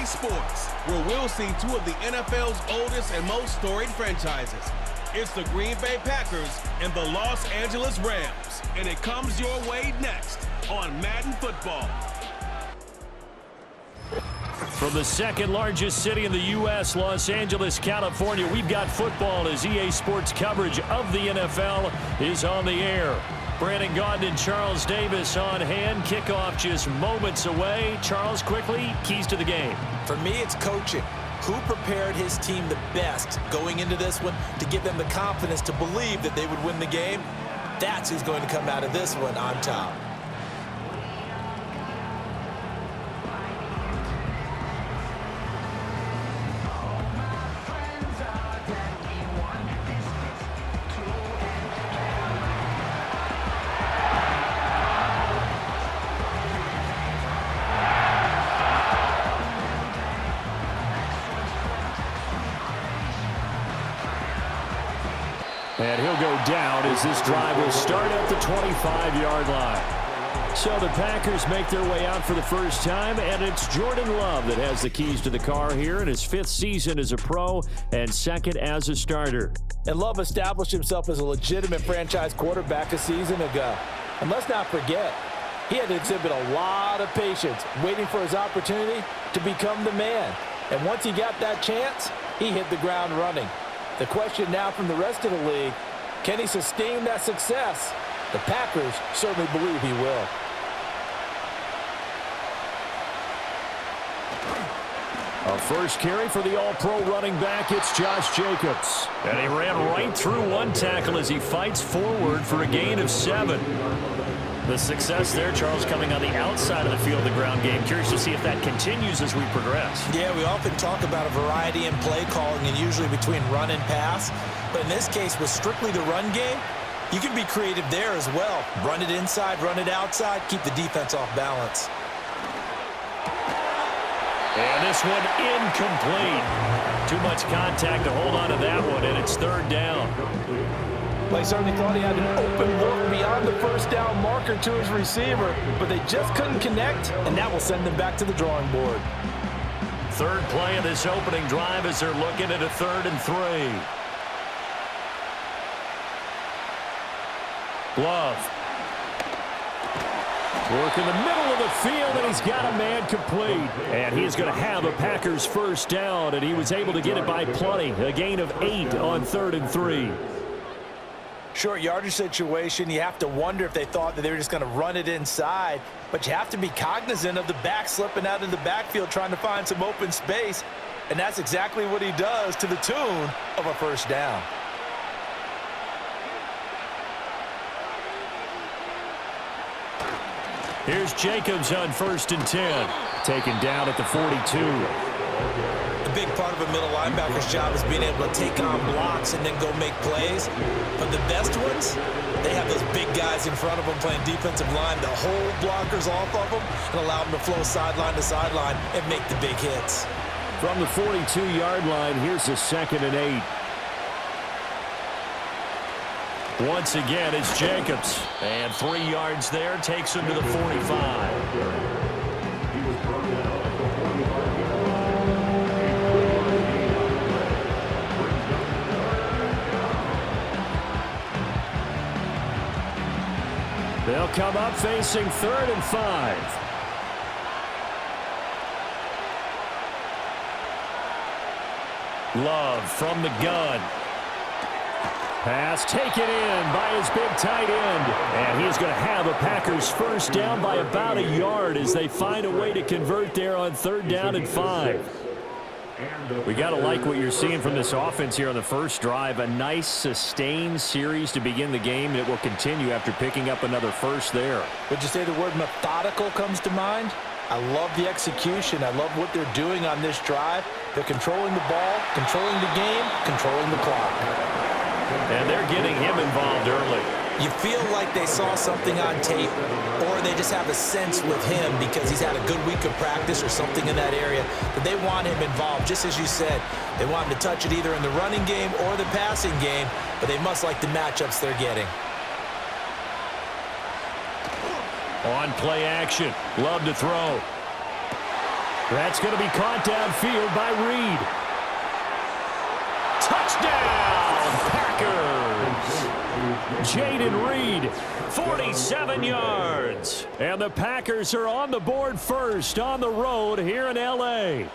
Sports, where we'll see two of the NFL's oldest and most storied franchises. It's the Green Bay Packers and the Los Angeles Rams, and it comes your way next on Madden Football. From the second largest city in the U.S., Los Angeles, California, we've got football as EA Sports coverage of the NFL is on the air. Brandon Gaudin and Charles Davis on hand. Kickoff just moments away. Charles, quickly, keys to the game. For me, it's coaching. Who prepared his team the best going into this one to give them the confidence to believe that they would win the game? That's who's going to come out of this one on top. And he'll go down as this drive will start at the 25-yard line. So the Packers make their way out for the first time, and it's Jordan Love that has the keys to the car here in his 5th season as a pro and 2nd as a starter. And Love established himself as a legitimate franchise quarterback a season ago. And let's not forget, he had to exhibit a lot of patience waiting for his opportunity to become the man. And once he got that chance, he hit the ground running. The question now from the rest of the league, can he sustain that success? The Packers certainly believe he will. A first carry for the all-pro running back, it's Josh Jacobs. And he ran right through one tackle as he fights forward for a gain of 7. The success there, Charles, coming on the outside of the field, the ground game. Curious to see if that continues as we progress. Yeah, we often talk about a variety in play calling and usually between run and pass. But in this case, with strictly the run game, you can be creative there as well. Run it inside, run it outside, keep the defense off balance. And this one incomplete. Too much contact to hold on to that one, and it's 3rd down. They certainly thought he had an open look beyond the first down marker to his receiver, but they just couldn't connect, and that will send them back to the drawing board. 3rd play of this opening drive as they're looking at a 3rd and 3. Love. Work in the middle of the field, and he's got a man complete. And he's going to have a Packers first down, and he was able to get it by plenty. A gain of 8 on 3rd and 3. Short yardage situation, you have to wonder if they thought that they were just going to run it inside. But you have to be cognizant of the back slipping out in the backfield trying to find some open space. And that's exactly what he does to the tune of a first down. Here's Jacobs on 1st and 10. Taken down at the 42. A big part of a middle linebacker's job is being able to take on blocks and then go make plays. But the best ones, they have those big guys in front of them playing defensive line to hold blockers off of them and allow them to flow sideline to sideline and make the big hits. From the 42-yard line, here's a 2nd and 8. Once again, it's Jacobs. And 3 yards there, takes him to the 45. They'll come up facing 3rd and 5. Love from the gun. Pass taken in by his big tight end. And he's going to have a Packers first down by about a yard as they find a way to convert there on 3rd down and 5. We got to like what you're seeing from this offense here on the first drive. A nice, sustained series to begin the game, and it will continue after picking up another first there. Would you say the word methodical comes to mind? I love the execution. I love what they're doing on this drive. They're controlling the ball, controlling the game, controlling the clock. And they're getting him involved early. You feel like they saw something on tape, or they just have a sense with him because he's had a good week of practice or something in that area that they want him involved. Just as you said, they want him to touch it either in the running game or the passing game, but they must like the matchups they're getting. On play action, Love to throw. That's going to be caught downfield by Reed. Touchdown, Packers! Jaden Reed, 47 yards. And the Packers are on the board first on the road here in L.A.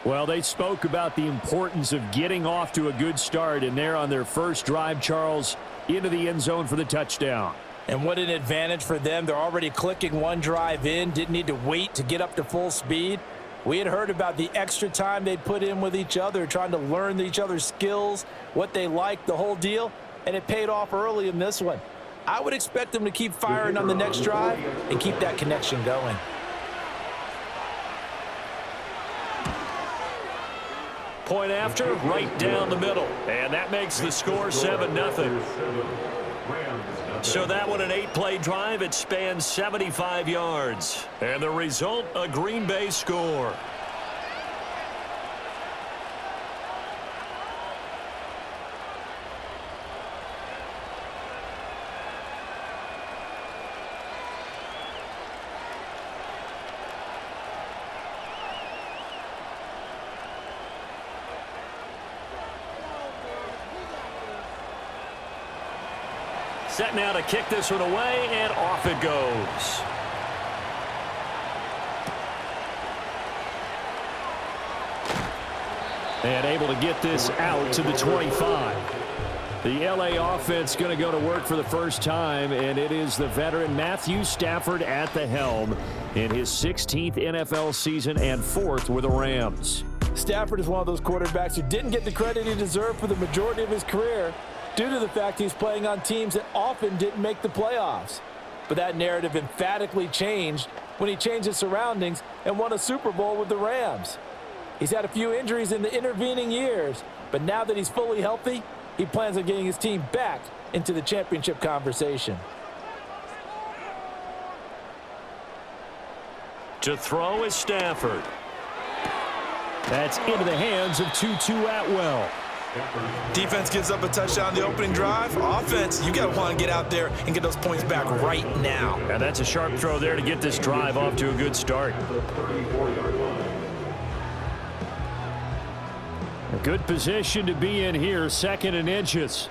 Well, they spoke about the importance of getting off to a good start, and they're on their first drive, Charles, into the end zone for the touchdown. And what an advantage for them. They're already clicking one drive in, didn't need to wait to get up to full speed. We had heard about the extra time they'd put in with each other, trying to learn each other's skills, what they liked, the whole deal, and it paid off early in this one. I would expect them to keep firing on the next drive and keep that connection going. Point after, right down the middle. And that makes the score 7-0. So that one, an 8-play drive. It spans 75 yards. And the result, a Green Bay score. Set now to kick this one away, and off it goes. And able to get this out to the 25. The L.A. offense going to go to work for the first time, and it is the veteran Matthew Stafford at the helm in his 16th NFL season and 4th with the Rams. Stafford is one of those quarterbacks who didn't get the credit he deserved for the majority of his career, due to the fact he's playing on teams that often didn't make the playoffs. But that narrative emphatically changed when he changed his surroundings and won a Super Bowl with the Rams. He's had a few injuries in the intervening years, but now that he's fully healthy, he plans on getting his team back into the championship conversation. To throw is Stafford. That's into the hands of Tutu Atwell. Defense gives up a touchdown the opening drive. Offense, you got to want to get out there and get those points back right now. And that's a sharp throw there to get this drive off to a good start. A good position to be in here, 2nd and inches.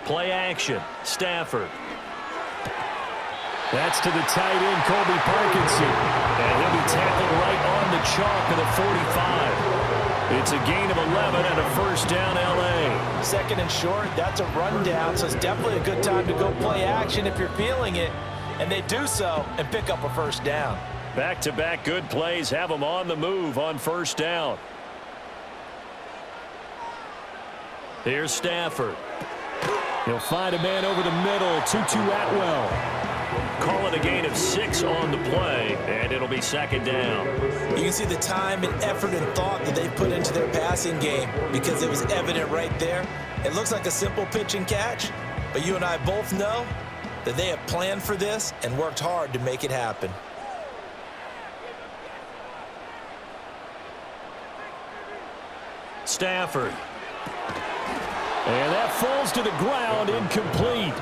Play action, Stafford. That's to the tight end, Colby Parkinson. And he'll be tackled right on the chalk of the 45. It's a gain of 11 and a first down, L.A. 2nd and short, that's a rundown, so it's definitely a good time to go play action if you're feeling it. And they do so and pick up a first down. Back-to-back good plays have them on the move on first down. Here's Stafford. He'll find a man over the middle, Tutu Atwell. Call it a gain of 6 on the play, and it'll be 2nd down. You can see the time and effort and thought that they put into their passing game because it was evident right there. It looks like a simple pitch and catch, but you and I both know that they have planned for this and worked hard to make it happen. Stafford. And that falls to the ground, incomplete.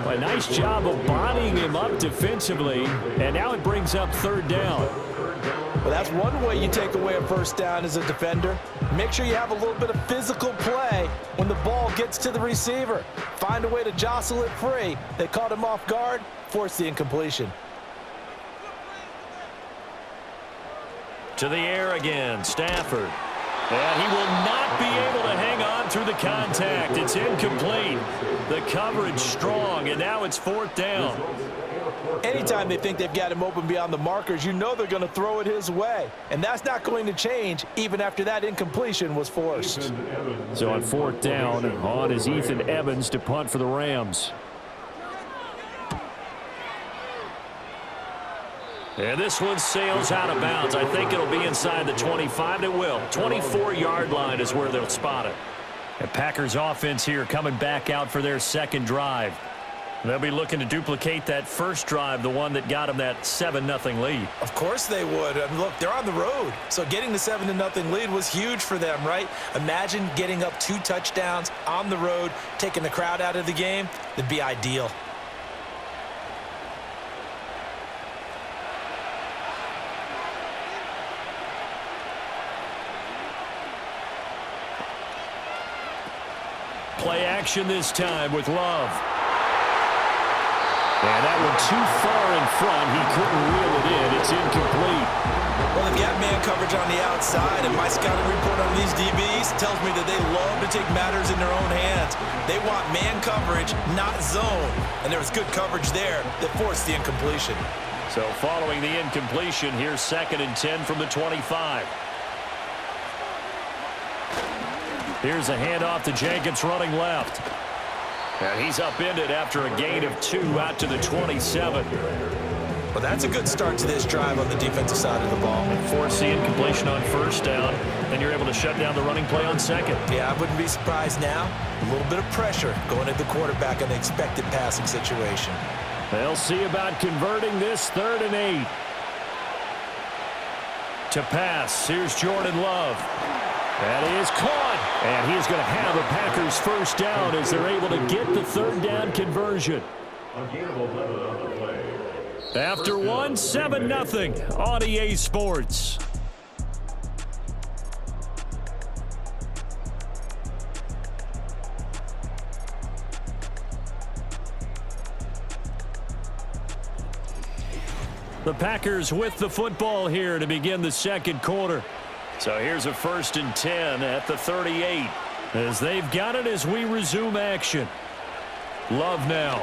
A nice job of bodying him up defensively, and now it brings up 3rd down. Well, that's one way you take away a first down as a defender. Make sure you have a little bit of physical play when the ball gets to the receiver. Find a way to jostle it free. They caught him off guard, forced the incompletion. To the air again, Stafford. And he will not be able to hang on through the contact. It's incomplete. The coverage strong, and now it's 4th down. Anytime they think they've got him open beyond the markers, you know they're going to throw it his way. And that's not going to change even after that incompletion was forced. So on 4th down, on is Ethan Evans to punt for the Rams. And this one sails out of bounds. I think it'll be inside the 25. It will. 24-yard line is where they'll spot it. The Packers offense here coming back out for their 2nd drive. They'll be looking to duplicate that first drive, the one that got them that 7-0 lead. Of course they would. I mean, look, they're on the road. So getting the 7-0 lead was huge for them, right? Imagine getting up 2 touchdowns on the road, taking the crowd out of the game. That'd be ideal. Play action this time with Love. And that one too far in front. He couldn't reel it in. It's incomplete. Well, they've got man coverage on the outside, and my scouting report on these DBs tells me that they love to take matters in their own hands. They want man coverage, not zone. And there was good coverage there that forced the incompletion. So following the incompletion, here's 2nd and 10 from the 25. Here's a handoff to Jenkins running left. And he's upended after a gain of 2 out to the 27. Well, that's a good start to this drive on the defensive side of the ball. Force the incompletion on first down, then you're able to shut down the running play on second. Yeah, I wouldn't be surprised now. A little bit of pressure going at the quarterback in the expected passing situation. They'll see about converting this 3rd and 8. To pass, here's Jordan Love. That is caught. And he's going to have a Packers first down as they're able to get the 3rd down conversion. After 1, 7-0 on EA Sports. The Packers with the football here to begin the 2nd quarter. So here's a 1st and 10 at the 38 as they've got it as we resume action. Love now.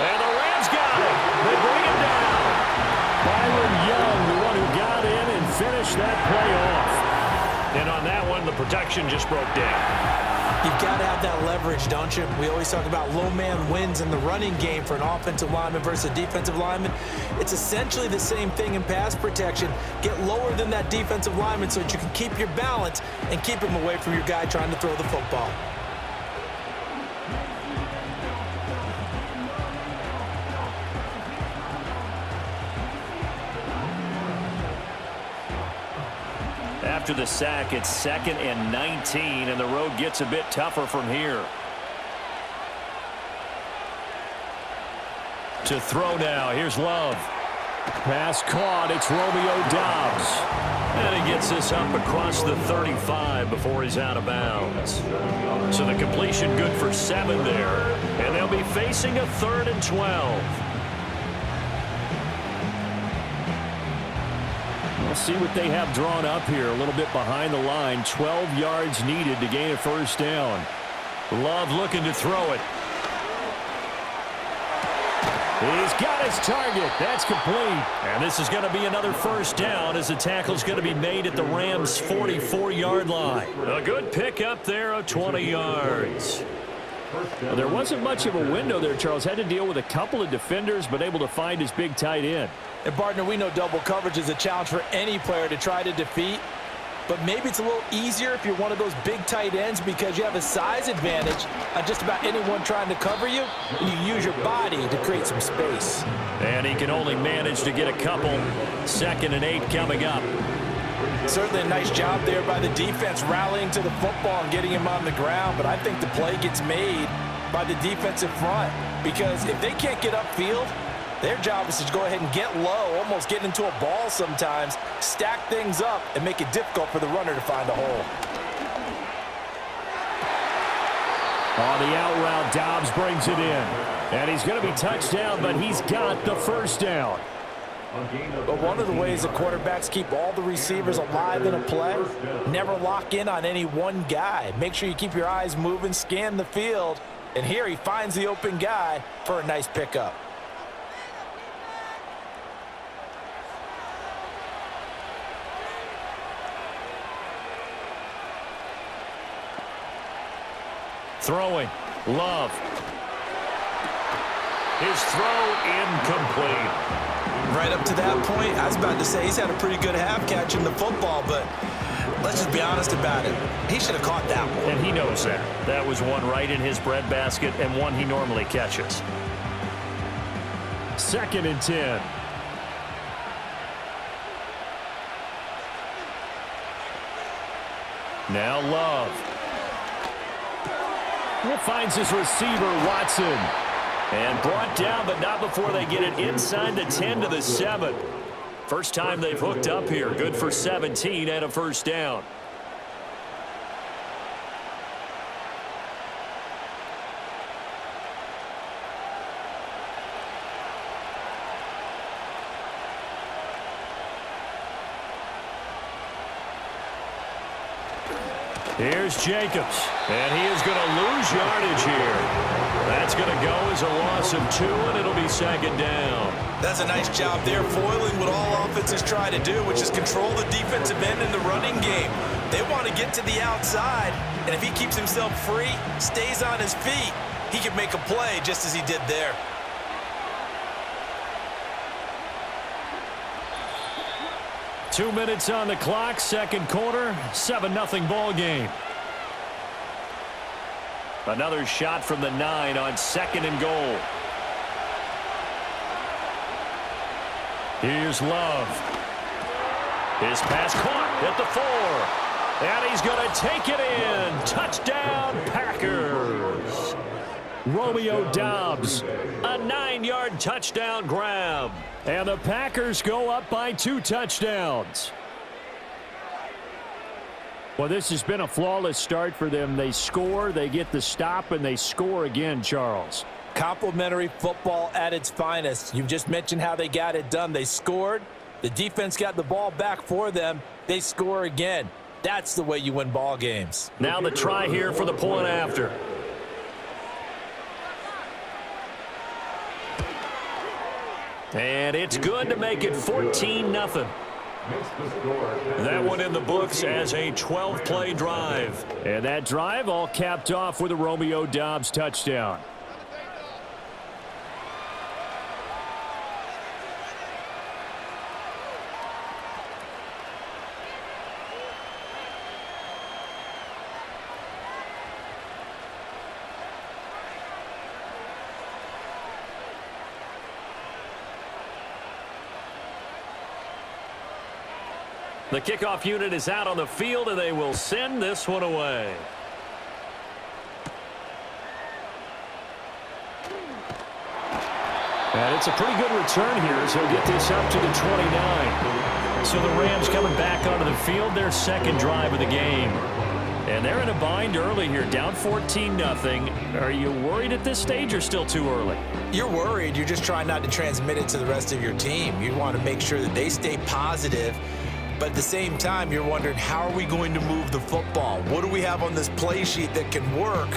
And the Rams got it. They bring it down. Byron Young, the one who got in and finished that play off. And on that one, the protection just broke down. You've got to have that leverage, don't you? We always talk about low man wins in the running game for an offensive lineman versus a defensive lineman. It's essentially the same thing in pass protection. Get lower than that defensive lineman so that you can keep your balance and keep him away from your guy trying to throw the football. After the sack, it's 2nd and 19, and the road gets a bit tougher from here. To throw now, here's Love. Pass caught, it's Romeo Doubs. And he gets this up across the 35 before he's out of bounds. So the completion good for 7 there, and they'll be facing a 3rd and 12. We'll see what they have drawn up here. A little bit behind the line. 12 yards needed to gain a first down. Love looking to throw it. He's got his target. That's complete. And this is going to be another first down as the tackle's going to be made at the Rams' 44-yard line. A good pickup there of 20 yards. Well, there wasn't much of a window there, Charles. Had to deal with a couple of defenders, but able to find his big tight end. And, partner, we know double coverage is a challenge for any player to try to defeat. But maybe it's a little easier if you're one of those big tight ends because you have a size advantage on just about anyone trying to cover you, and you use your body to create some space. And he can only manage to get a couple. 2nd and 8 coming up. Certainly a nice job there by the defense rallying to the football and getting him on the ground, but I think the play gets made by the defensive front because if they can't get upfield, their job is to go ahead and get low, almost get into a ball sometimes, stack things up, and make it difficult for the runner to find a hole. On the out route, Doubs brings it in. And he's going to be touched down, but he's got the first down. But one of the ways that quarterbacks keep all the receivers alive in a play, never lock in on any one guy. Make sure you keep your eyes moving, scan the field, and here he finds the open guy for a nice pickup. Throwing. Love. His throw incomplete. Right up to that point, I was about to say he's had a pretty good half catching the football, but Let's just be honest about it. He should have caught that one. And he knows that. That was one right in his breadbasket and one he normally catches. 2nd and 10. Now Love. He finds his receiver, Watson. And brought down, but not before they get it inside the 10 to the 7. First time they've hooked up here. Good for 17 and a first down. Here's Jacobs, and he is going to lose yardage here. That's going to go as a loss of 2, and it'll be 2nd down. That's a nice job there, foiling what all offenses try to do, which is control the defensive end in the running game. They want to get to the outside, and if he keeps himself free, stays on his feet, he can make a play just as he did there. Two minutes on the clock, second quarter, 7-0 ball game. Another shot from the 9 on 2nd and goal. Here's Love. His pass caught at the 4. And he's going to take it in. Touchdown, Packers. Romeo Doubs, a 9-yard touchdown grab. And the Packers go up by 2 touchdowns. Well, this has been a flawless start for them. They score, they get the stop, and they score again, Charles. Complimentary football at its finest. You've just mentioned how they got it done. They scored. The defense got the ball back for them. They score again. That's the way you win ball games. Now the try here for the point after. And it's good to make it 14-0. That one in the books as a 12-play drive. And that drive all capped off with a Romeo Doubs touchdown. The kickoff unit is out on the field, and they will send this one away. And it's a pretty good return here as he'll get this up to the 29. So the Rams coming back onto the field, their second drive of the game. And they're in a bind early here, down 14-0. Are you worried at this stage or still too early? You're worried. You're just trying not to transmit it to the rest of your team. You want to make sure that they stay positive. But at the same time, you're wondering, how are we going to move the football? What do we have on this play sheet that can work?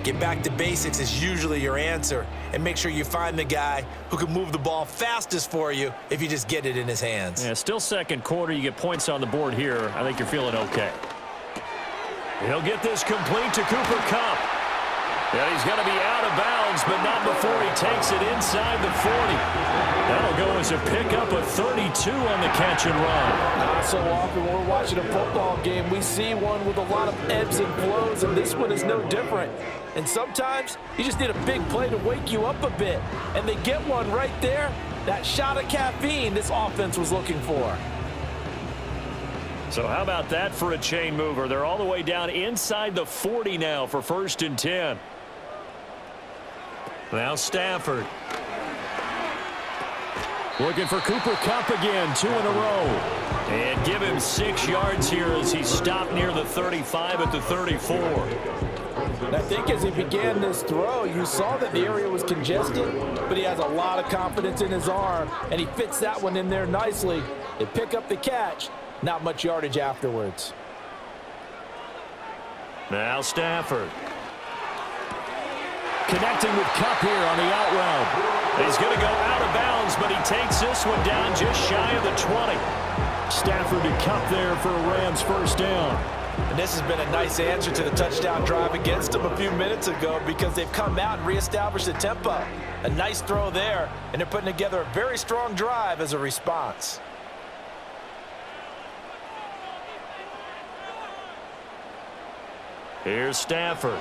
Get back to basics is usually your answer. And make sure you find the guy who can move the ball fastest for you if you just get it in his hands. Yeah, still second quarter. You get points on the board here. I think you're feeling okay. He'll get this complete to Cooper Kupp. And he's going to be out of bounds, but not before he takes it inside the 40. That'll go as a pickup of 32 on the catch and run. Not so often when we're watching a football game, we see one with a lot of ebbs and flows, and this one is no different. And sometimes you just need a big play to wake you up a bit. And they get one right there. That shot of caffeine this offense was looking for. So how about that for a chain mover? They're all the way down inside the 40 now for 1st and 10. Now Stafford. Looking for Cooper Kupp again, 2 in a row. And give him 6 yards here as he stopped near the 35 at the 34. And I think as he began this throw, you saw that the area was congested, but he has a lot of confidence in his arm, and he fits that one in there nicely. They pick up the catch, not much yardage afterwards. Now Stafford. Connecting with Kupp here on the out route. He's going to go out of bounds, but he takes this one down just shy of the 20. Stafford to Kupp there for a Rams first down. And this has been a nice answer to the touchdown drive against them a few minutes ago because they've come out and reestablished the tempo. A nice throw there, and they're putting together a very strong drive as a response. Here's Stafford.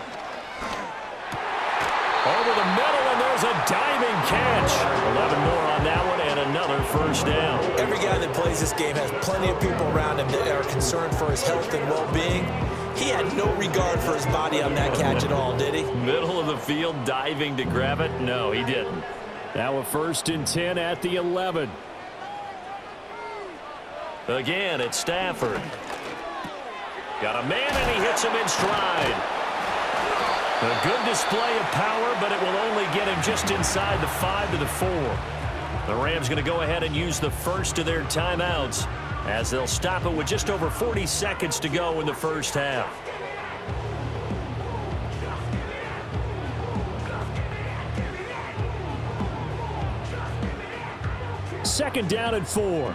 Over the middle, and there's a diving catch. 11 more on that one, and another first down. Every guy that plays this game has plenty of people around him that are concerned for his health and well-being. He had no regard for his body on that catch at all, did he? Middle of the field, diving to grab it? No, he didn't. Now a 1st and 10 at the 11. Again, it's Stafford. Got a man, and he hits him in stride. A good display of power, but it will only get him just inside the 5 to the 4. The Rams going to go ahead and use the first of their timeouts as they'll stop it with just over 40 seconds to go in the first half. Second down and 4.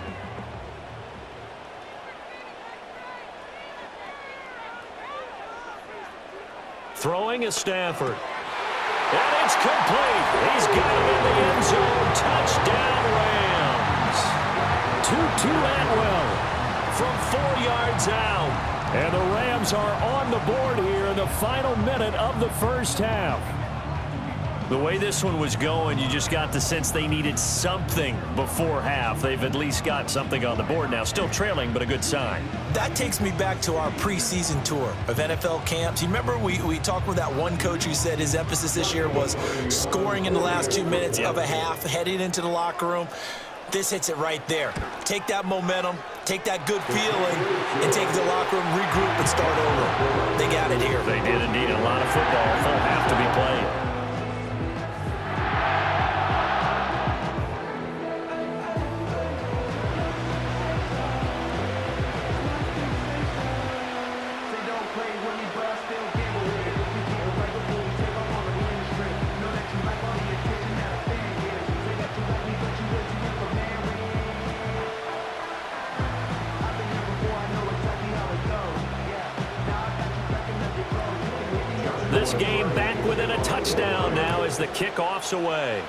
Throwing is Stafford. And it's complete. He's got him in the end zone. Touchdown, Rams. Tutu Atwell from 4 yards out. And the Rams are on the board here in the final minute of the first half. The way this one was going, you just got the sense they needed something before half. They've at least got something on the board now. Still trailing, but a good sign. That takes me back to our preseason tour of NFL camps. You remember we talked with that one coach who said his emphasis this year was scoring in the last 2 minutes of a half, heading into the locker room. This hits it right there. Take that momentum, take that good feeling, and take it to the locker room, regroup, and start over. They got it here. They did indeed. A lot of football, full half to be played. This game back within a touchdown now as the kickoff's away.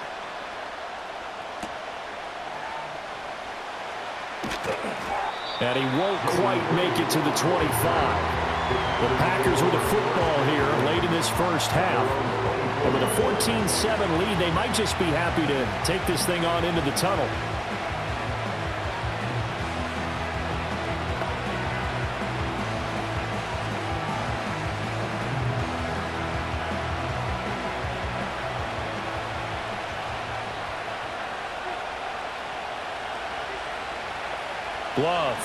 And he won't quite make it to the 25. The Packers with a football here late in this first half. And with a 14-7 lead, they might just be happy to take this thing on into the tunnel. Love.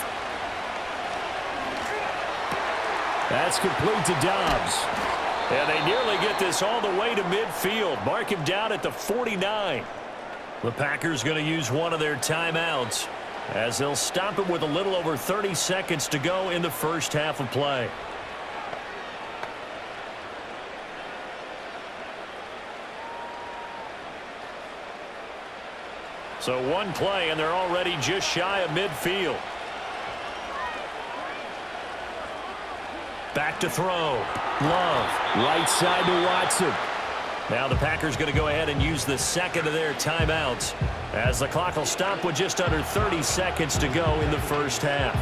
That's complete to Dobbs. And they nearly get this all the way to midfield. Mark him down at the 49. The Packers going to use one of their timeouts as they'll stop it with a little over 30 seconds to go in the first half of play. So one play, and they're already just shy of midfield. Back to throw. Love. Right side to Watson. Now the Packers going to go ahead and use the second of their timeouts as the clock will stop with just under 30 seconds to go in the first half.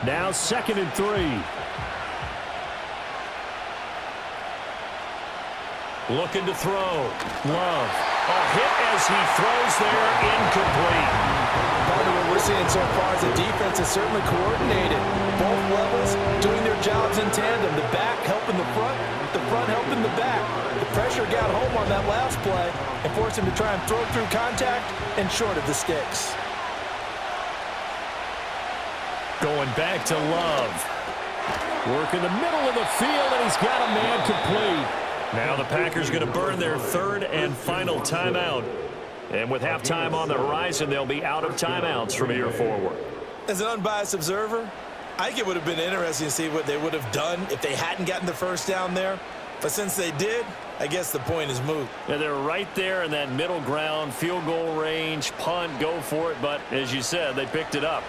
Now 2nd and 3. Looking to throw. Love. A hit as he throws there, incomplete. Part of what we're seeing so far is the defense is certainly coordinated. Both levels doing their jobs in tandem. The back helping the front helping the back. The pressure got home on that last play and forced him to try and throw through contact and short of the sticks. Going back to Love. Work in the middle of the field, and he's got a man complete. Now the Packers going to burn their third and final timeout. And with halftime on the horizon, they'll be out of timeouts from here forward. As an unbiased observer, I think it would have been interesting to see what they would have done if they hadn't gotten the first down there. But since they did, I guess the point is moot. Yeah, they're right there in that middle ground, field goal range, punt, go for it. But as you said, they picked it up.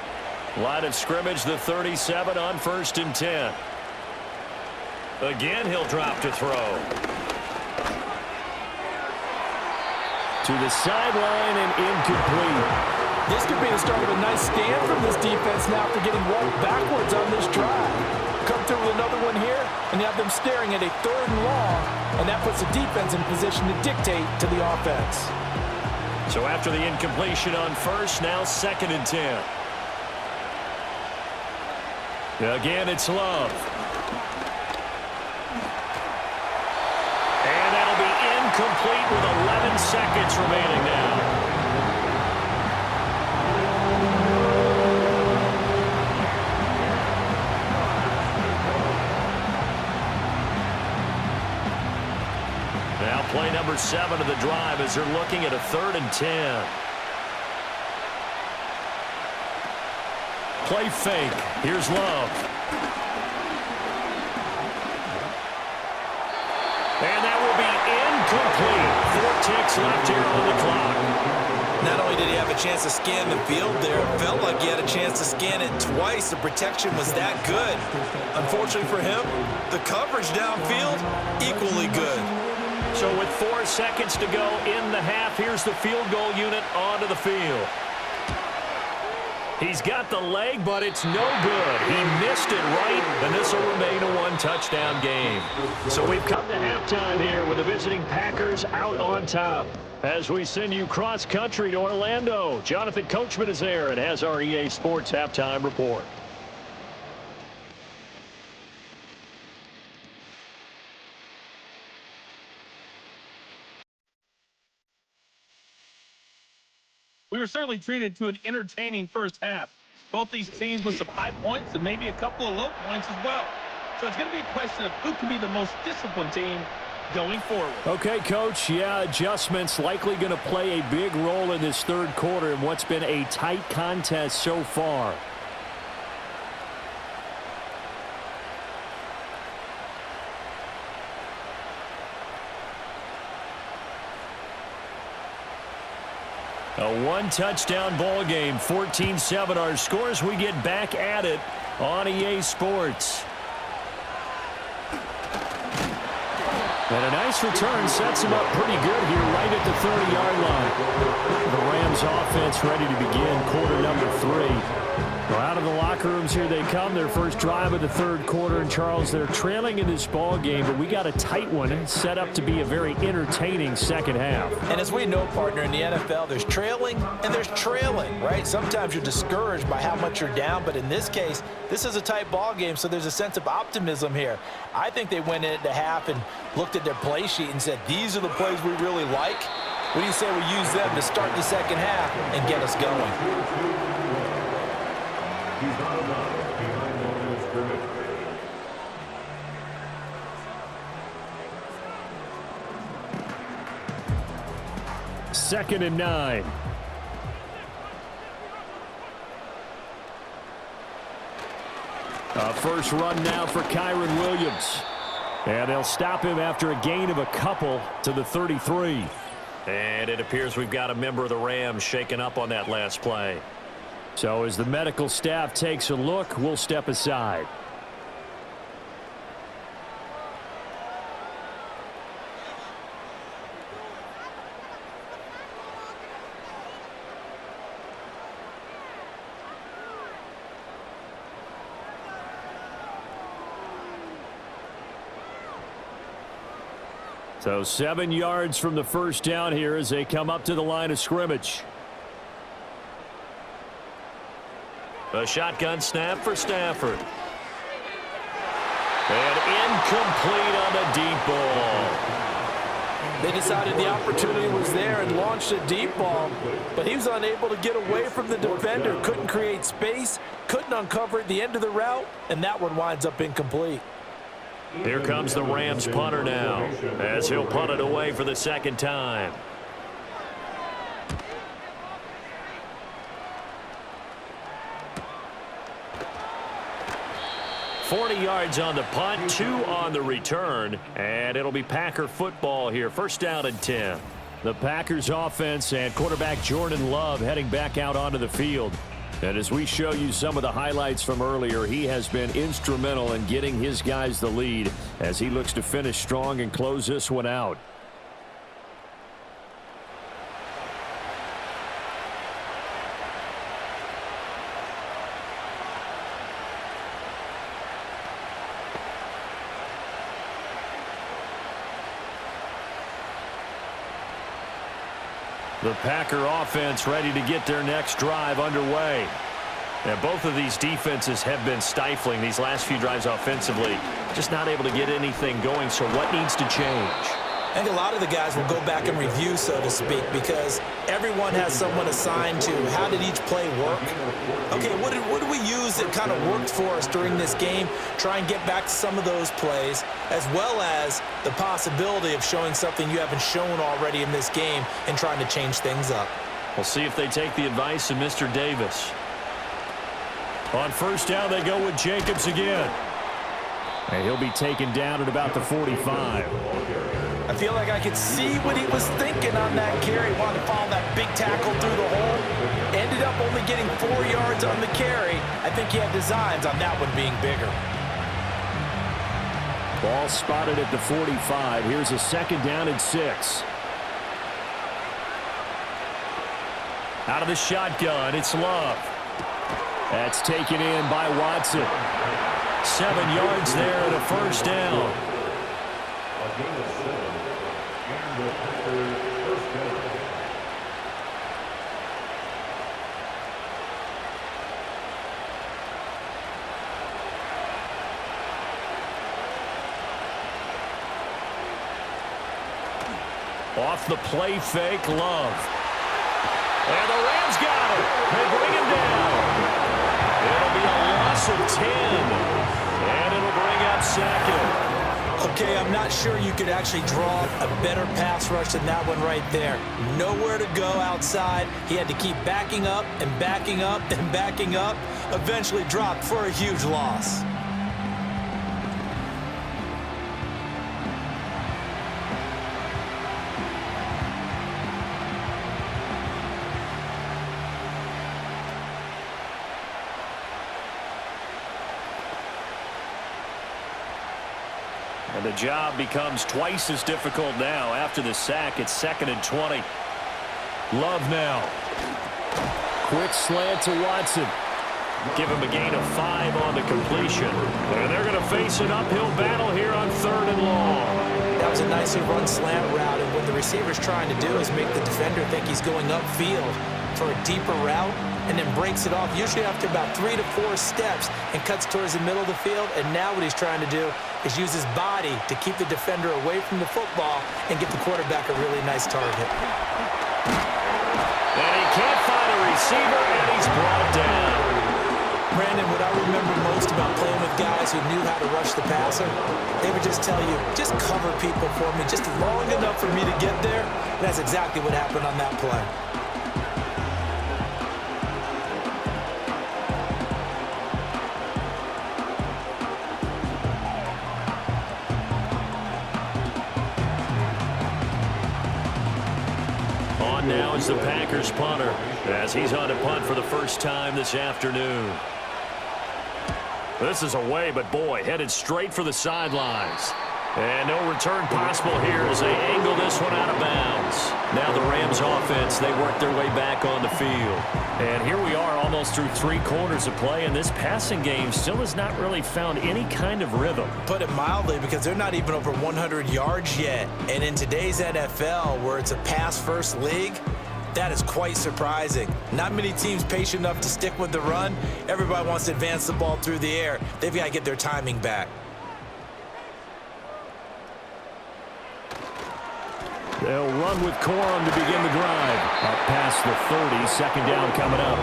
Line of scrimmage, the 37 on 1st and 10. Again, he'll drop to throw. To the sideline and incomplete. This could be the start of a nice stand from this defense now after getting walked backwards on this drive. Come through with another one here, and you have them staring at a 3rd and long, and that puts the defense in position to dictate to the offense. So after the incompletion on first, now 2nd and 10. Again, it's Love. And that'll be incomplete with 11 seconds remaining now. Now play number 7 of the drive as they're looking at a 3rd and 10. Play fake. Here's Love. And that will be incomplete. 4 ticks left here on the clock. Not only did he have a chance to scan the field there, it felt like he had a chance to scan it twice. The protection was that good. Unfortunately for him, the coverage downfield, equally good. So with 4 seconds to go in the half, here's the field goal unit onto the field. He's got the leg, but it's no good. He missed it right, and this will remain a 1-touchdown game. So we've come to halftime here with the visiting Packers out on top. As we send you cross-country to Orlando, Jonathan Coachman is there and has our EA Sports halftime report. We were certainly treated to an entertaining first half. Both these teams with some high points and maybe a couple of low points as well. So it's going to be a question of who can be the most disciplined team going forward. Okay, Coach. Yeah, adjustments likely going to play a big role in this 3rd quarter in what's been a tight contest so far. A 1-touchdown ball game, 14-7 our scores. We get back at it on EA Sports. And a nice return sets him up pretty good here right at the 30-yard line. The Rams offense ready to begin quarter number 3. Well, out of the locker rooms here they come. Their first drive of the 3rd quarter. And, Charles, they're trailing in this ball game, but we got a tight one set up to be a very entertaining second half. And as we know, partner, in the NFL, there's trailing and there's trailing, right? Sometimes you're discouraged by how much you're down, but in this case, this is a tight ball game, so there's a sense of optimism here. I think they went into half and looked at their play sheet and said, these are the plays we really like. What do you say we use them to start the second half and get us going? Second and 9. First run now for Kyron Williams. And they'll stop him after a gain of a couple to the 33. And it appears we've got a member of the Rams shaken up on that last play. So as the medical staff takes a look, we'll step aside. So 7 yards from the first down here as they come up to the line of scrimmage. A shotgun snap for Stafford. And incomplete on the deep ball. They decided the opportunity was there and launched a deep ball, but he was unable to get away from the defender, couldn't create space, couldn't uncover at the end of the route, and that one winds up incomplete. Here comes the Rams punter now as he'll punt it away for the second time. $40 yards on the punt, 2 on the return, and it'll be Packer football here. First down and 10. The Packers offense and quarterback Jordan Love heading back out onto the field. And as we show you some of the highlights from earlier, he has been instrumental in getting his guys the lead as he looks to finish strong and close this one out. The Packer offense ready to get their next drive underway. And both of these defenses have been stifling these last few drives offensively. Just not able to get anything going, so what needs to change? I think a lot of the guys will go back and review, so to speak, because everyone has someone assigned to how did each play work. Okay, what did we use that kind of worked for us during this game? Try and get back to some of those plays, as well as the possibility of showing something you haven't shown already in this game and trying to change things up. We'll see if they take the advice of Mr. Davis. On first down, they go with Jacobs again. And he'll be taken down at about the 45. I feel like I could see what he was thinking on that carry. Wanted to follow that big tackle through the hole. Ended up only getting 4 yards on the carry. I think he had designs on that one being bigger. Ball spotted at the 45. Here's a second down and 6. Out of the shotgun, it's Love. That's taken in by Watson. 7 yards there and a first down. Off the play fake, Love. And the Rams got him. They bring him down. It'll be a loss of 10. And it'll bring up second. Okay, I'm not sure you could actually draw a better pass rush than that one right there. Nowhere to go outside. He had to keep backing up and backing up and backing up. Eventually dropped for a huge loss. And the job becomes twice as difficult now after the sack. It's 2nd and 20. Love now. Quick slant to Watson. Give him a gain of 5 on the completion. And they're going to face an uphill battle here on 3rd and long. That was a nicely run slant route, and what the receiver's trying to do is make the defender think he's going upfield for a deeper route, and then breaks it off, usually after about 3 to 4 steps, and cuts towards the middle of the field. And now what he's trying to do is use his body to keep the defender away from the football and get the quarterback a really nice target. And he can't find a receiver, and he's brought down. Brandon, what I remember most about playing with guys who knew how to rush the passer, they would just tell you, just cover people for me, just long enough for me to get there. And that's exactly what happened on that play. On now is the Packers punter as he's on to punt for the first time this afternoon. This is away, but boy, headed straight for the sidelines. And no return possible here as they angle this one out of bounds. Now the Rams offense, they work their way back on the field. And here we are almost through 3 quarters of play, and this passing game still has not really found any kind of rhythm. Put it mildly, because they're not even over 100 yards yet. And in today's NFL, where it's a pass-first league, that is quite surprising. Not many teams patient enough to stick with the run. Everybody wants to advance the ball through the air. They've got to get their timing back. They'll run with Corum to begin the drive. Up past the 30, second down coming up.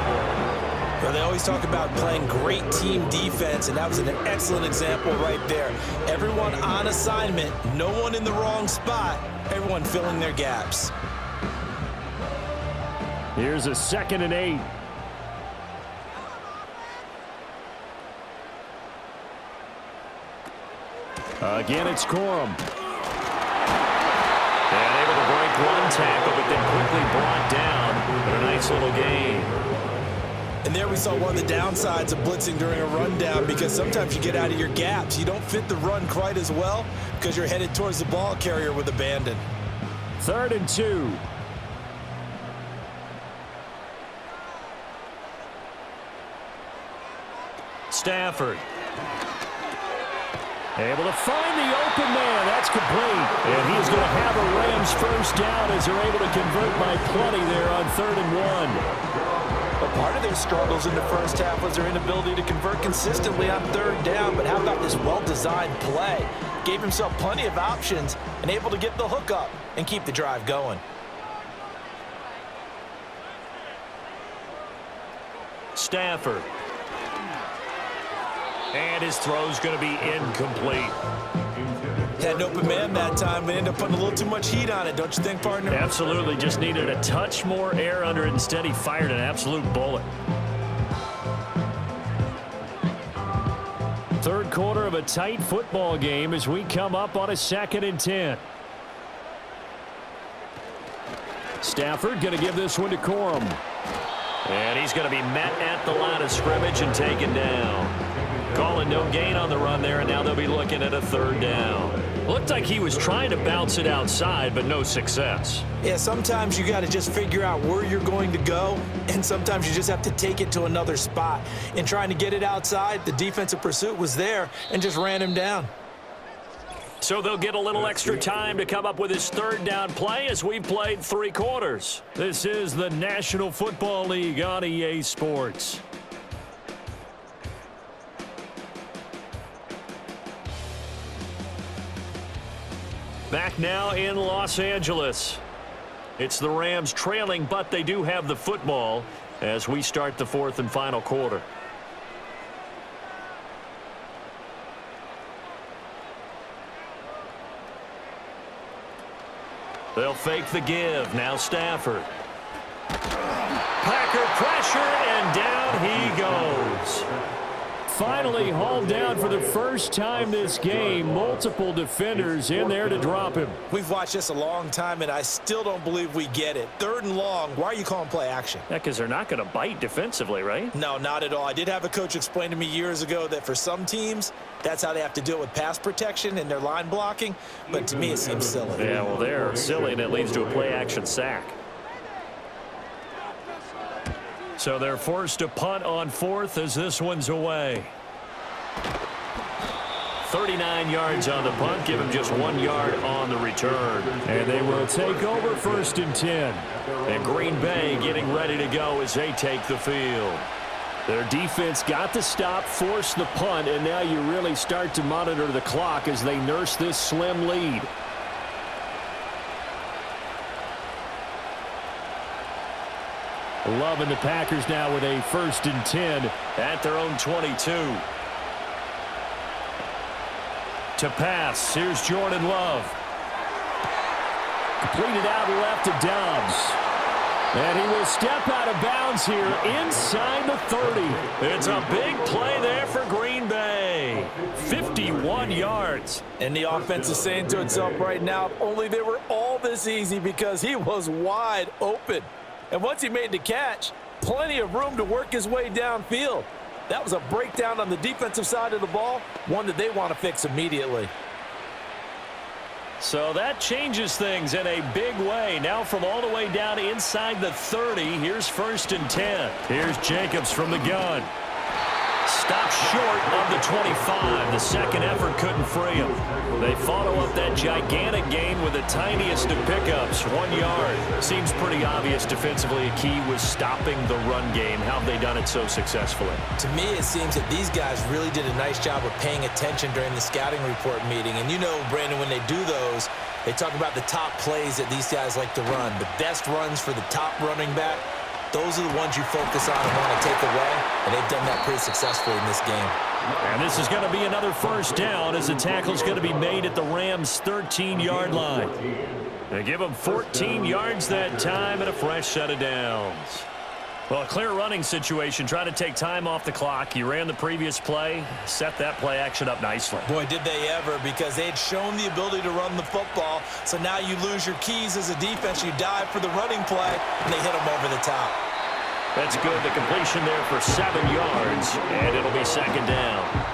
Well, they always talk about playing great team defense, and that was an excellent example right there. Everyone on assignment, no one in the wrong spot, everyone filling their gaps. Here's a 2nd and 8. Again, it's Corum. And able to break one tackle, but then quickly brought down. But a nice little gain. And there we saw one of the downsides of blitzing during a rundown, because sometimes you get out of your gaps. You don't fit the run quite as well because you're headed towards the ball carrier with abandon. 3rd and 2. Stafford. Able to find the open man. That's complete. And he's going to have a Rams first down as they're able to convert by plenty there on 3rd and 1. But part of their struggles in the first half was their inability to convert consistently on 3rd down. But how about this well-designed play? Gave himself plenty of options and able to get the hook up and keep the drive going. Stafford. And his throw's going to be incomplete. Had an open man that time, but ended up putting a little too much heat on it, don't you think, partner? Absolutely. Just needed a touch more air under it. Instead, he fired an absolute bullet. Third quarter of a tight football game as we come up on a 2nd and 10. Stafford going to give this one to Corum. And he's going to be met at the line of scrimmage and taken down. Calling no gain on the run there, and now they'll be looking at a 3rd down. Looked like he was trying to bounce it outside, but no success. Yeah, sometimes you got to just figure out where you're going to go, and sometimes you just have to take it to another spot. In trying to get it outside, the defensive pursuit was there and just ran him down. So they'll get a little extra time to come up with his 3rd down play as we played 3 quarters. This is the National Football League on EA Sports. Back now in Los Angeles. It's the Rams trailing, but they do have the football as we start the 4th and final quarter. They'll fake the give. Now Stafford. Packer pressure, and down he goes. Finally hauled down for the first time this game. Multiple defenders in there to drop him. We've watched this a long time, and I still don't believe we get it. 3rd and long, why are you calling play action? Yeah, because they're not going to bite defensively, right? No, not at all. I did have a coach explain to me years ago that for some teams, that's how they have to deal with pass protection and their line blocking. But to me, it seems silly. Yeah, well, they're silly, and it leads to a play-action sack. So they're forced to punt on 4th as this one's away. 39 yards on the punt, give him just 1 yard on the return. And they will take over 1st and 10. And Green Bay getting ready to go as they take the field. Their defense got the stop, forced the punt, and now you really start to monitor the clock as they nurse this slim lead. Loving the Packers now with a 1st and 10 at their own 22. To pass, here's Jordan Love. Completed out left to Dobbs. And he will step out of bounds here inside the 30. It's a big play there for Green Bay. 51 yards. And the offense is saying to itself right now, if only they were all this easy, because he was wide open. And once he made the catch, plenty of room to work his way downfield. That was a breakdown on the defensive side of the ball, one that they want to fix immediately. So that changes things in a big way. Now from all the way down inside the 30, here's 1st and 10. Here's Jacobs from the gun. Stopped short of the 25. The second effort couldn't free him. They follow up that gigantic gain with the tiniest of pickups, 1 yard. Seems pretty obvious defensively a key was stopping the run game. How have they done it so successfully? To me, it seems that these guys really did a nice job of paying attention during the scouting report meeting. And you know, Brandon, when they do those, they talk about the top plays that these guys like to run. The best runs for the top running back. Those are the ones you focus on and want to take away, and they've done that pretty successfully in this game. And this is going to be another first down as the tackle's going to be made at the Rams' 13-yard line. They give them 14 yards that time and a fresh set of downs. Well, a clear running situation, trying to take time off the clock. You ran the previous play, set that play action up nicely. Boy, did they ever, because they had shown the ability to run the football. So now you lose your keys as a defense. You dive for the running play, and they hit them over the top. That's good. The completion there for 7 yards, and it'll be 2nd down.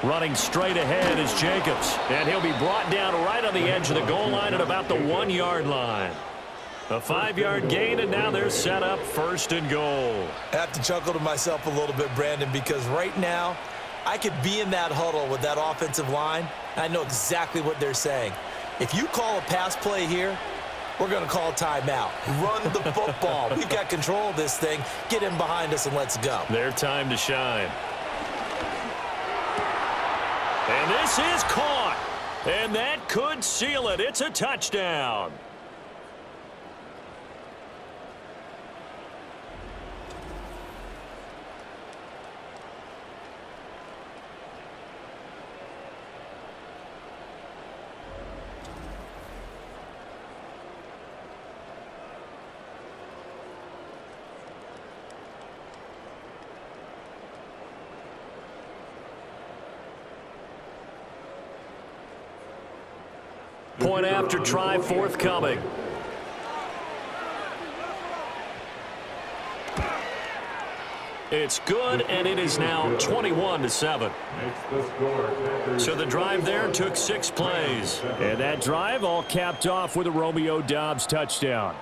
Running straight ahead is Jacobs. And he'll be brought down right on the edge of the goal line at about the 1-yard line. A 5-yard gain, and now they're set up 1st and goal. I have to chuckle to myself a little bit, Brandon, because right now I could be in that huddle with that offensive line. I know exactly what they're saying. If you call a pass play here, we're going to call timeout. Run the football. We've got control of this thing. Get in behind us and let's go. Their time to shine. And this is caught. And that could seal it. It's a touchdown. Point after try forthcoming. It's good, and it is now 21-7. So the drive there took 6 plays. And that drive all capped off with a Romeo Doubs touchdown.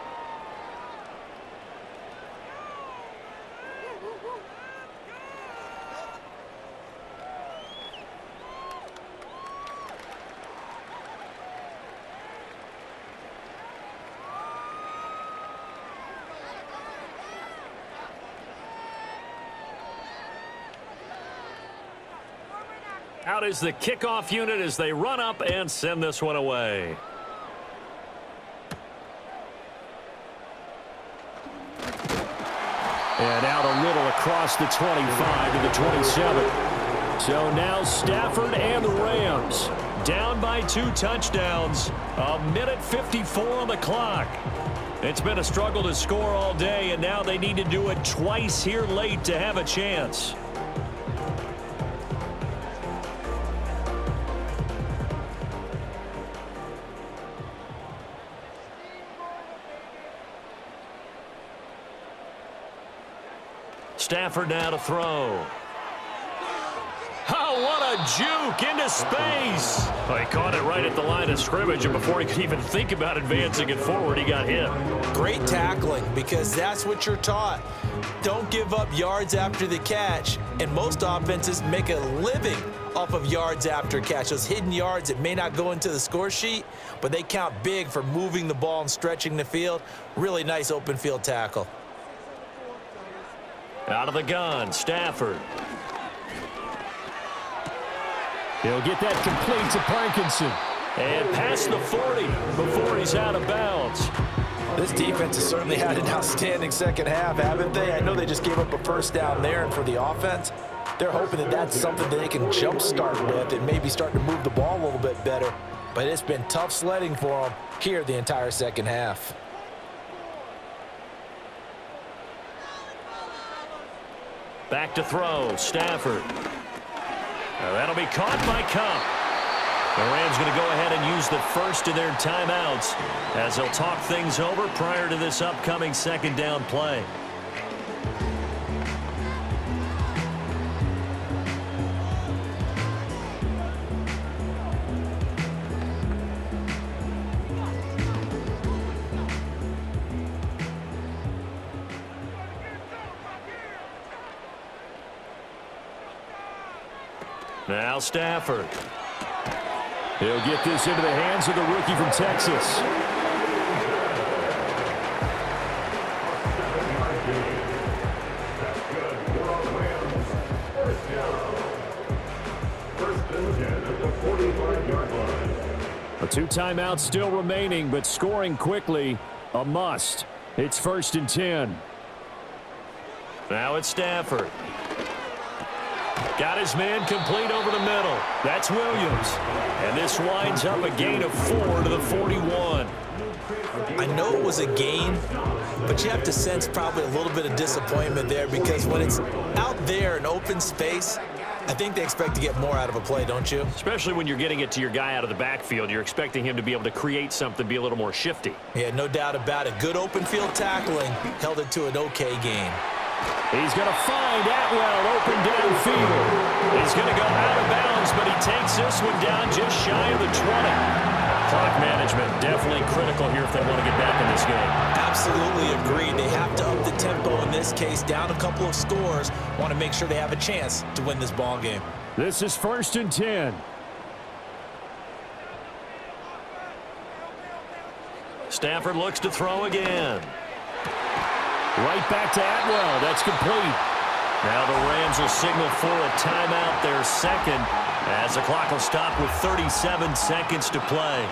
Out is the kickoff unit as they run up and send this one away. And out a little across the 25 to the 27. So now Stafford and the Rams down by 2 touchdowns. 1:54 on the clock. It's been a struggle to score all day, and now they need to do it twice here late to have a chance. Stafford now to throw. Oh, what a juke into space. Oh, he caught it right at the line of scrimmage, and before he could even think about advancing it forward, he got hit. Great tackling, because that's what you're taught. Don't give up yards after the catch, and most offenses make a living off of yards after catch. Those hidden yards that may not go into the score sheet, but they count big for moving the ball and stretching the field. Really nice open field tackle. Out of the gun, Stafford. He'll get that complete to Parkinson. And past the 40 before he's out of bounds. This defense has certainly had an outstanding second half, haven't they? I know they just gave up a first down there, and for the offense, they're hoping that that's something that they can jumpstart with and maybe start to move the ball a little bit better. But it's been tough sledding for them here the entire second half. Back to throw, Stafford. That'll be caught by Cup. The Rams going to go ahead and use the first of their timeouts as they'll talk things over prior to this upcoming second down play. Now Stafford. He'll get this into the hands of the rookie from Texas. A 2 timeouts still remaining, but scoring quickly, a must. It's 1st and 10. Now it's Stafford. Got his man complete over the middle. That's Williams. And this winds up a gain of 4 to the 41. I know it was a gain, but you have to sense probably a little bit of disappointment there, because when it's out there in open space, I think they expect to get more out of a play, don't you? Especially when you're getting it to your guy out of the backfield. You're expecting him to be able to create something, be a little more shifty. Yeah, no doubt about it. Good open field tackling held it to an okay gain. He's going to find Atwell open downfield. He's going to go out of bounds, but he takes this one down just shy of the 20. Clock management definitely critical here if they want to get back in this game. Absolutely agreed. They have to up the tempo in this case, down a couple of scores. Want to make sure they have a chance to win this ball game. This is 1st and 10. Stafford looks to throw again. Right back to Atwell. That's complete. Now the Rams will signal for a timeout, their second, as the clock will stop with 37 seconds to play.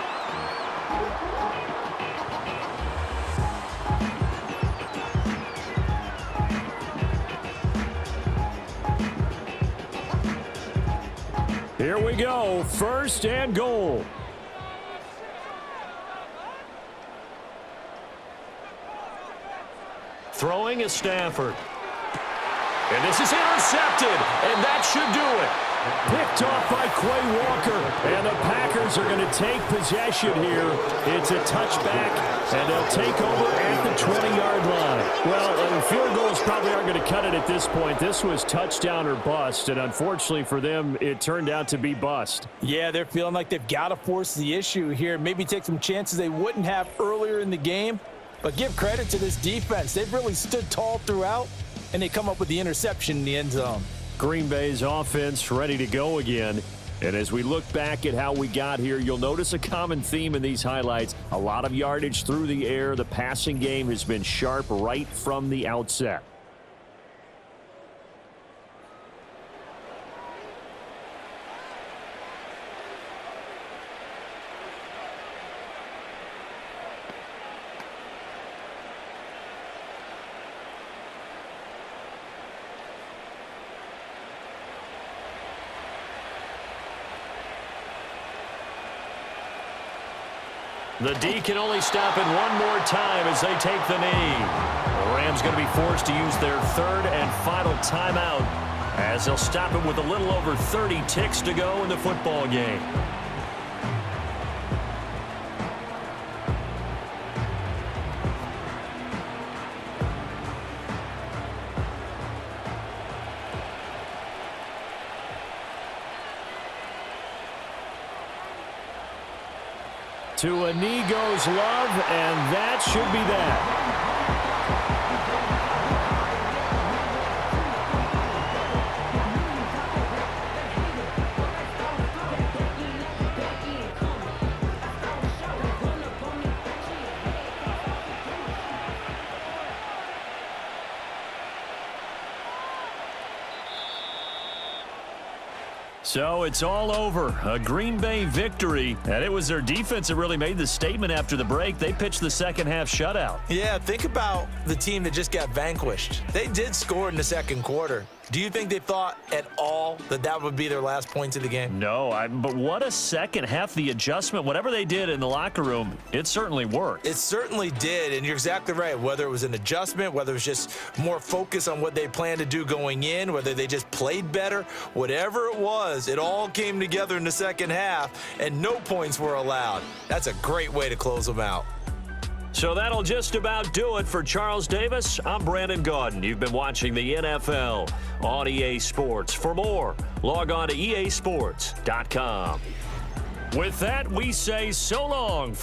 Here we go. 1st and goal. Throwing is Stafford. And this is intercepted, and that should do it. Picked off by Quay Walker, and the Packers are going to take possession here. It's a touchback, and they'll take over at the 20-yard line. Well, field goals probably aren't going to cut it at this point. This was touchdown or bust, and unfortunately for them, it turned out to be bust. Yeah, they're feeling like they've got to force the issue here, maybe take some chances they wouldn't have earlier in the game. But give credit to this defense. They've really stood tall throughout, and they come up with the interception in the end zone. Green Bay's offense ready to go again. And as we look back at how we got here, you'll notice a common theme in these highlights. A lot of yardage through the air. The passing game has been sharp right from the outset. The D can only stop it one more time as they take the knee. The Rams going to be forced to use their 3rd and final timeout as they'll stop it with a little over 30 ticks to go in the football game. To a knee goes Love, and that should be that. So it's all over. A Green Bay victory. And it was their defense that really made the statement after the break. They pitched the second half shutout. Yeah, think about the team that just got vanquished. They did score in the second quarter. Do you think they thought at all that that would be their last points of the game? No, but what a second half. The adjustment, whatever they did in the locker room, it certainly worked. It certainly did, and you're exactly right. Whether it was an adjustment, whether it was just more focus on what they planned to do going in, whether they just played better, whatever it was, it all came together in the second half, and no points were allowed. That's a great way to close them out. So that'll just about do it for Charles Davis. I'm Brandon Gaudin. You've been watching the NFL on EA Sports. For more, log on to easports.com. With that, we say so long.